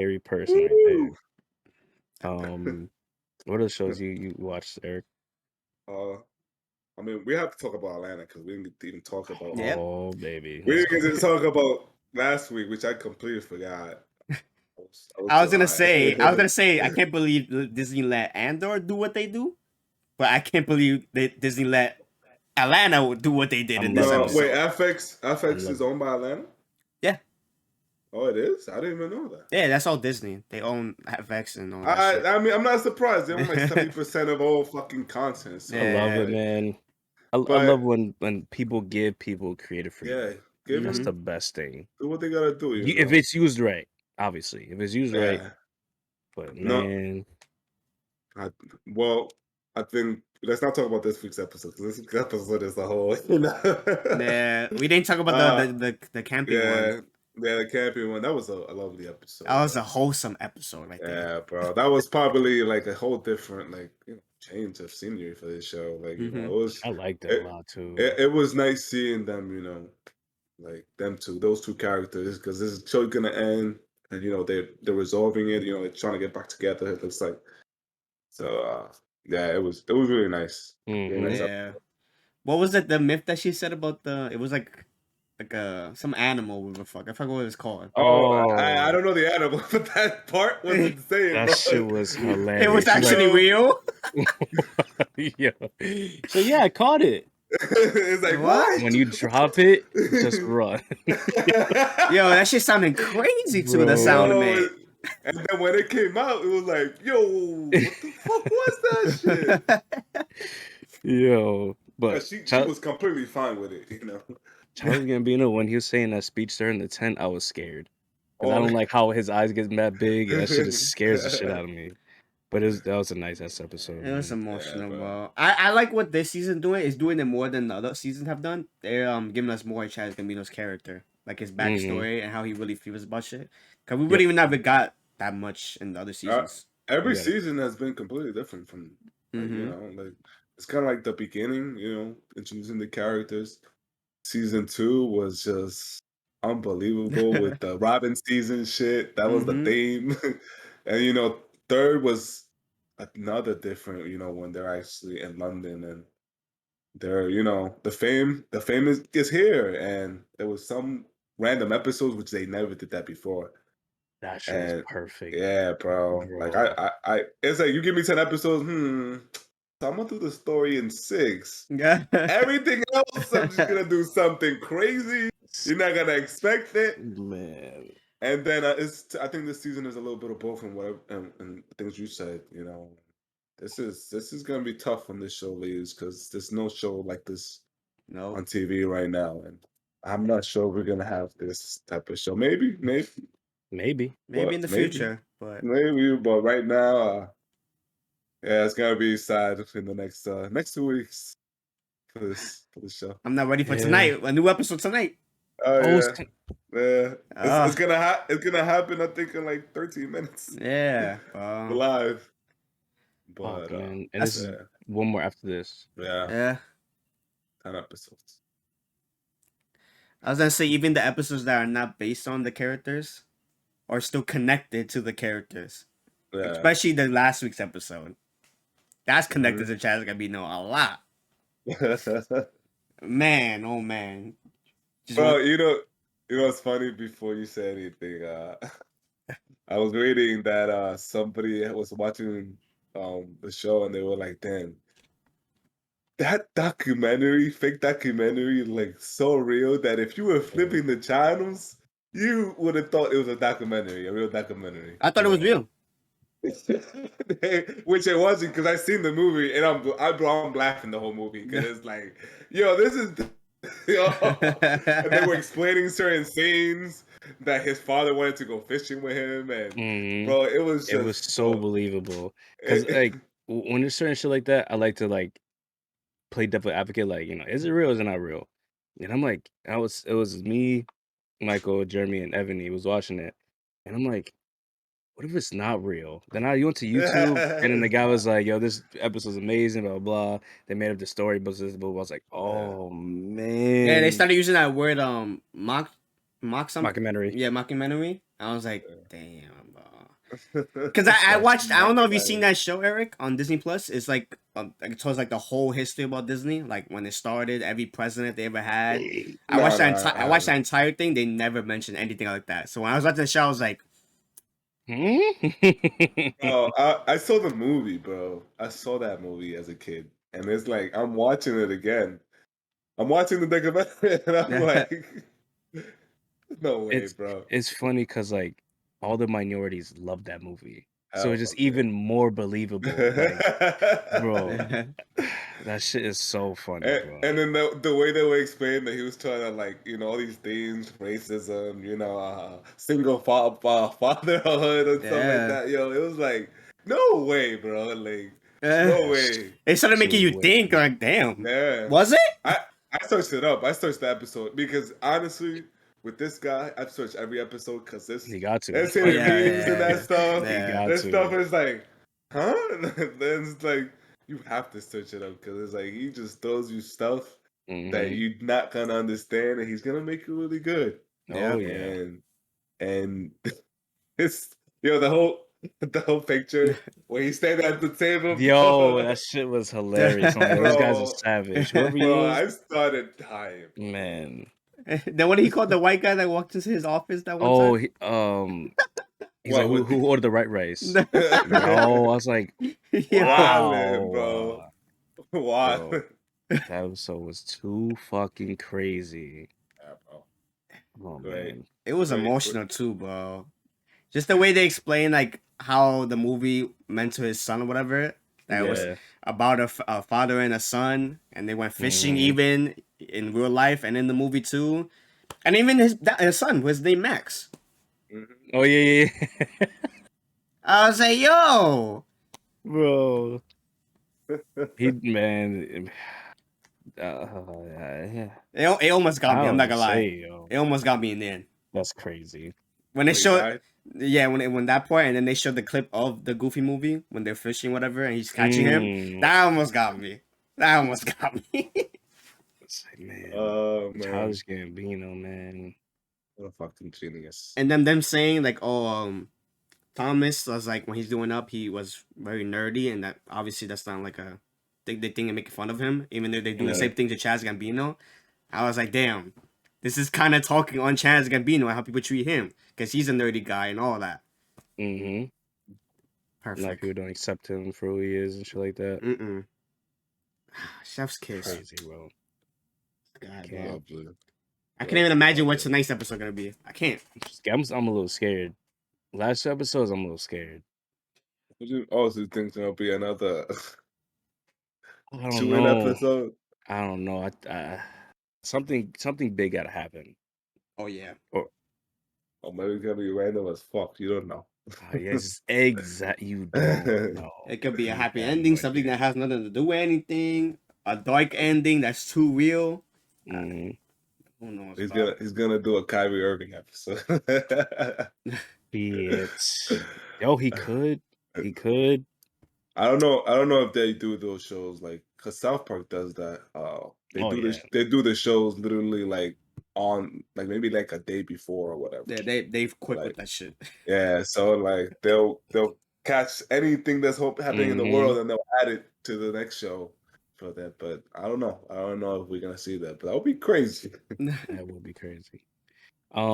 scary person right there. Woo! What are the shows you watched, Eric? Uh, I mean, we have to talk about Atlanta because we didn't even talk about. Yep. Oh, baby, We let's didn't go. get to talk about last week, which I completely forgot. I was I was so gonna high. say, I can't believe Disney let Andor do what they do, but I can't believe that Disney let Atlanta do what they did in I'm this loving No, it. wait, episode. FX I'm is loving owned by Atlanta? Yeah, Oh, it is? I didn't even know that. yeah, that's all Disney. They own FX and all that I shit. I mean, I'm not surprised. They own like 70% of all fucking content. I So, love Yeah. it, like, man. I love but when people give people creative yeah, freedom. give That's the them best thing. do what they gotta do, If it's used right, obviously. If it's used right, Yeah. but No, man, I, well, I think let's not talk about this week's episode because this week's episode is a whole. Yeah, we didn't talk about uh, the camping one. yeah, yeah, the camping one. That was a lovely That episode, was a though. wholesome episode right there. Yeah, bro, that was probably like a whole different change of scenery for this show. Like Mm-hmm. I liked it a it, lot too. it was nice seeing them. Like them two, those two characters, because this show's gonna end, and they're resolving it. They're trying to get back together. It looks like so. Yeah, it was really nice. Really nice. Mm-hmm. Yeah. What was it? The myth that she said about it was like some animal with a fuck. I forgot what it was called. Oh, I Oh, don't know the animal, but that part was It insane, that bro. shit was was hilarious. She's like, actually Yo, real. yeah. So yeah, I caught it. it's like What? When what? you drop it, just run. Yo, that shit sounded crazy too. The sound it Bro. Yo, made. and then when it came out, it was like, yo, what the fuck was that shit? Yo. But But she was completely fine with it. Charles Gambino, when he was saying that speech there in the tent, I was scared. Because I Oh, don't like how his eyes get that big, and that shit just scares the shit out of me. But that was a nice ass episode, It was man. yeah, emotional, bro. bro. I like what this season doing it more than the other seasons have done. They're giving us more Chaz Gambino's character, like his Mm-hmm. backstory and how he really feels about shit. Cause we would Yep. even never got that much in the other Uh, seasons. every You got it. season has been completely different from, Mm-hmm. like it's kind of like the beginning, introducing the characters. Season 2 was just unbelievable with the Robin season shit. That was the Mm-hmm. theme. And third was another different, when they're actually in London and they're, the fame is here. And there was some random episodes which they never did that before. That shit was And perfect, yeah, bro. Like bro. it's like you give me 10 episodes, so I'm gonna do the story in 6. Yeah. Everything else, I'm just gonna do something crazy. You're not gonna expect it. Man. And then I think this season is a little bit of both, and whatever, and the things you said. This is gonna be tough when this show leaves because there's no show like this No. on TV right now, and I'm not sure we're gonna have this type of show. Maybe, Maybe. Maybe in but the future, but but right now, yeah, it's gonna be sad in the next 2 weeks for this show. I'm not ready for Yeah. tonight. A new episode tonight. Oh Oh, yeah, yeah. It's Ah, gonna happen. I think in like 13 minutes yeah. live. fuck, But man. And this That's is yeah, one more after this. yeah, yeah. 10 episodes. I was gonna say even the episodes that are not based on the characters are still connected to the characters. Yeah. Especially the last week's episode. That's connected Mhm. to Chaz Gambino a lot. Man, oh man. Just Bro, want what's funny? Before you say anything, I was reading that somebody was watching the show and they were like, "Damn, that fake documentary, like so real that if you were Yeah. flipping the channels, you would have thought it was a real documentary." I thought it was Yeah. real. Which it wasn't because I seen the movie and I'm laughing the whole movie because it's like, yo, this is, and they were explaining certain scenes that his father wanted to go fishing with him, and Mhm. bro, it was It was just, so bro, believable. Cause it- like when there's certain shit like that, I like to like play devil advocate. Like is it real? Or is it not real? And I'm like, it was me, Michael, Jeremy, and Ebony was watching it, and I'm like, what if it's not real? Then I went to YouTube, and then the guy was like, "Yo, this episode's amazing." Blah blah. Blah. They made up the story, but this, but I was like, yeah, "Oh Yeah, they man, started using that word mock something. mockumentary." Yeah, mockumentary. I was like, yeah. damn, bro. Because I That's watched. I don't know if you've seen Right. that show, Eric, on Disney Plus. It's like it tells like the whole history about Disney, like when it started, every president they ever had. No, no, I I watched that haven't. entire thing. They never mentioned anything like that. So when I was watching the show, I was like, Oh, I saw the movie, bro. I saw that movie as a kid, and it's like I'm watching it again. I'm watching the documentary, and I'm like, no way, it's bro. it's funny because like all the minorities love that movie, so it's Hell just yeah. even more believable. Like, bro, that shit is so funny, And bro. then the way they were explaining that he was trying to like all these things, racism, single fatherhood and stuff like yeah. that. Yo, it was like no way, bro. Like no That's way. It started shit making was you way think, funny. like, damn, Yeah. was it? I I searched it up. I searched the episode because honestly, with this guy, I've searched every episode because this You got to. there's Oh hidden yeah, memes and that yeah, stuff. You yeah. got That stuff to. is like, huh? Then it's like you have to search it up because it's like he just throws you stuff that Hmm. you're not gonna understand, and he's gonna make it really good. Oh Yeah. yeah. And it's the whole picture where he's standing at the table, Yo, bro. that shit was hilarious. I'm like, yo, this guy's a Bro, savage. Whoever he bro, is, I started dying, bro. man. Then what he called the white guy that walked into his office that one Oh, time? he's like, What who was who ordered the right rice? Yo, Yo, I was like, wildin', bro? wow, bro, Wildin'. that episode was too fucking crazy. Yeah, bro. Oh Great, man, it was great, great. emotional too, bro. Just the way they explain like how the movie meant to his son or whatever. That it was Yeah. yeah. about a father and a son, and they went fishing Hmm. even in real life and in the movie too. And even his son was named Max. Mhm. Oh yeah, yeah, yeah. I was like, yo, Bro. He man, yeah. it almost got I me. I'm don't not even gonna lie, say, yo. it almost got me in the end. That's crazy. When they When he showed, died. yeah, when that point, and then they showed the clip of the Goofy movie when they're fishing, whatever, and he's catching him. Mm. That almost got me. That almost got me. It's like, man, Oh man, Childish Gambino, man. what a fucking genius. And then them saying like, oh, Thomas was like when he's doing up, he was very nerdy, and that obviously that's not like a thing they think and making fun of him, even though they do the Yeah. same thing to Chaz Gambino. I was like, damn, this is kind of talking on Chaz Gambino and how people treat him because he's a nerdy guy and all that. Mm-hmm. Like Perfect. people don't accept him for who he is and shit like that. Mm-mm. Chef's kiss. Crazy, bro. God, Can't. bro. Lovely. I can't even imagine what's the Lovely. next episode gonna be. I can't. I'm a little scared. Last two episodes, I'm a little scared. Would you also think there'll be another I don't chewing know. episode? I don't know. Something big gotta happen. Oh yeah. Or maybe it's gonna be random as fuck. You don't know. Yes, exact. You don't know. It could be a You happy have ending, no something idea. that has nothing to do with anything, a dark ending that's too real. Mhm. Who knows? He's gonna do a Kyrie Irving episode. Be it. Yo, he could. He could. I don't know. I don't know if they do those shows like because South Park does that. They Oh do yeah. this. They do the shows literally like on like maybe like a day before or whatever. Yeah, they've quick Like with that shit. yeah, so like they'll catch anything that's happening in the Hmm. world and they'll add it to the next show for that. But I don't know. I don't know if we're gonna see that. But that would be crazy. That would be crazy. Um.